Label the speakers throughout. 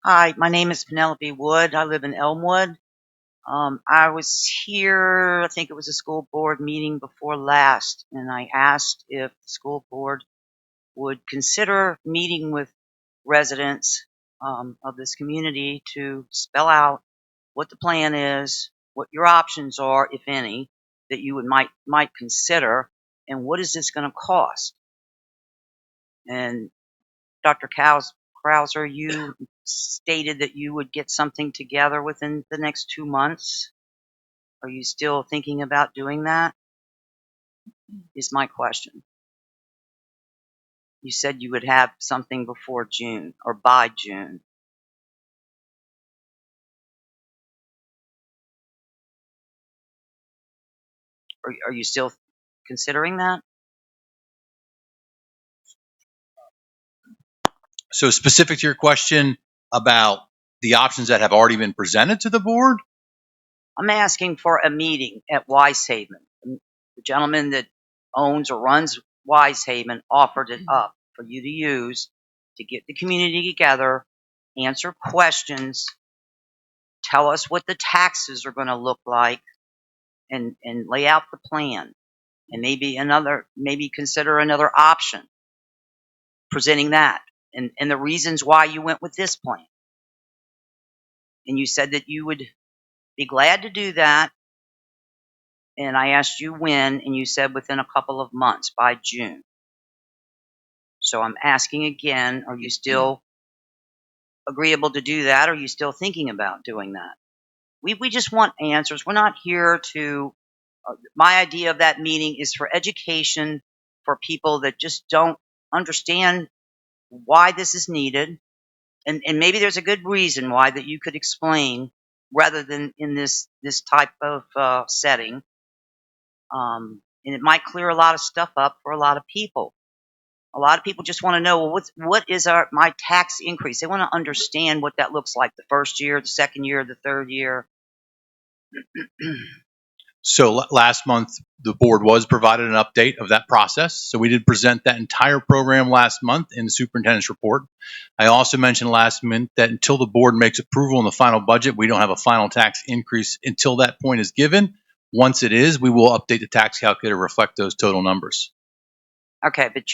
Speaker 1: Hi, my name is Penelope Wood. I live in Elmwood. I was here, I think it was a school board meeting before last, and I asked if the school board would consider meeting with residents of this community to spell out what the plan is, what your options are, if any, that you might consider, and what is this going to cost. And Dr. Krauser, you stated that you would get something together within the next 2 months. Are you still thinking about doing that? Is my question. You said you would have something before June or by June. Are you still considering that?
Speaker 2: So specific to your question about the options that have already been presented to the board?
Speaker 1: I'm asking for a meeting at Wisehaven. The gentleman that owns or runs Wisehaven offered it up for you to use to get the community together, answer questions, tell us what the taxes are going to look like, and lay out the plan, and maybe consider another option, presenting that and the reasons why you went with this plan. And you said that you would be glad to do that. And I asked you when, and you said within a couple of months, by June. So I'm asking again, are you still agreeable to do that? Or are you still thinking about doing that? We just want answers. We're not here to, my idea of that meeting is for education for people that just don't understand why this is needed. And maybe there's a good reason why that you could explain rather than in this type of setting. And it might clear a lot of stuff up for a lot of people. A lot of people just want to know, well, what is my tax increase? They want to understand what that looks like the first year, the second year, the third year.
Speaker 2: So last month, the board was provided an update of that process. So we did present that entire program last month in the superintendent's report. I also mentioned last month that until the board makes approval in the final budget, we don't have a final tax increase until that point is given. Once it is, we will update the tax calculator to reflect those total numbers.
Speaker 1: Okay, but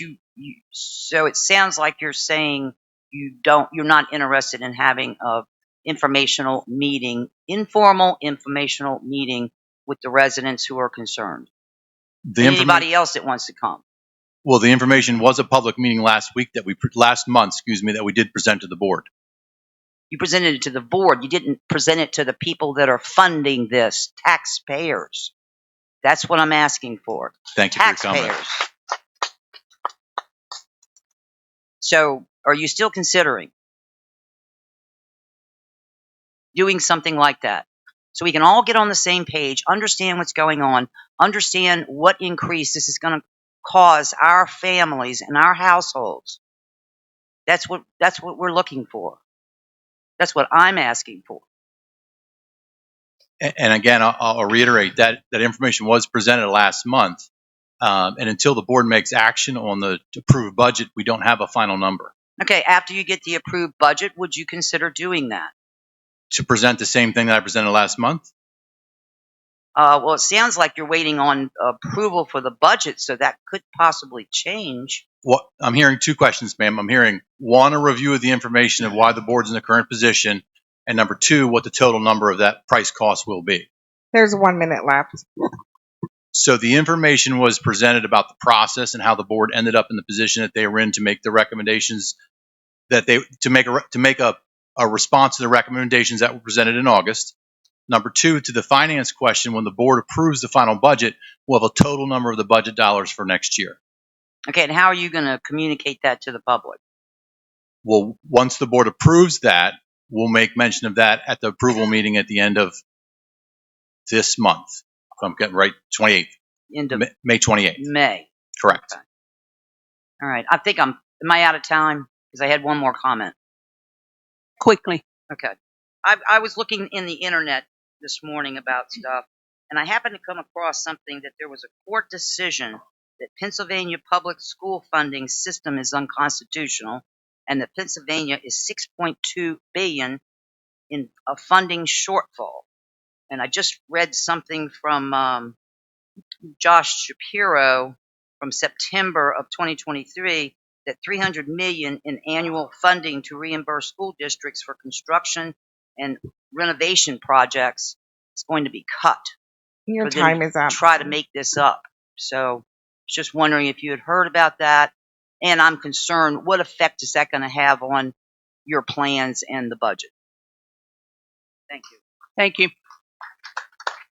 Speaker 1: so it sounds like you're saying you're not interested in having a informal informational meeting with the residents who are concerned. Anybody else that wants to come.
Speaker 2: Well, the information was a public meeting last month, that we did present to the board.
Speaker 1: You presented it to the board. You didn't present it to the people that are funding this, taxpayers. That's what I'm asking for.
Speaker 2: Thank you for your comment.
Speaker 1: Taxpayers. So, are you still considering doing something like that? So we can all get on the same page, understand what's going on, understand what increase this is going to cause our families and our households. That's what we're looking for. That's what I'm asking for.
Speaker 2: And again, I'll reiterate that information was presented last month. And until the board makes action on the approved budget, we don't have a final number.
Speaker 1: Okay, after you get the approved budget, would you consider doing that?
Speaker 2: To present the same thing that I presented last month?
Speaker 1: Well, it sounds like you're waiting on approval for the budget, so that could possibly change.
Speaker 2: Well, I'm hearing two questions, ma'am. I'm hearing, one, a review of the information of why the board's in the current position, and number two, what the total number of that price cost will be.
Speaker 3: There's 1 minute left.
Speaker 2: So the information was presented about the process and how the board ended up in the position that they were in to make the recommendations to make a response to the recommendations that were presented in August. Number two, to the finance question, when the board approves the final budget, we'll have a total number of the budget dollars for next year.
Speaker 1: Okay, and how are you going to communicate that to the public?
Speaker 2: Well, once the board approves that, we'll make mention of that at the approval meeting at the end of this month. If I'm getting right, 28th. May 28th.
Speaker 1: May.
Speaker 2: Correct.
Speaker 1: Okay. All right. I think am I out of time? Because I had one more comment.
Speaker 3: Quickly.
Speaker 1: Okay. I was looking in the internet this morning about stuff, and I happened to come across something that there was a court decision that Pennsylvania public school funding system is unconstitutional, and that Pennsylvania is $6.2 billion in a funding shortfall. And I just read something from Josh Shapiro from September of 2023 that $300 million in annual funding to reimburse school districts for construction and renovation projects is going to be cut
Speaker 3: Your
Speaker 1: for them
Speaker 3: time
Speaker 1: to
Speaker 3: is up.
Speaker 1: try to make this up. So just wondering if you had heard about that. And I'm concerned, what effect is that going to have on your plans and the budget? Thank you.
Speaker 3: Thank you.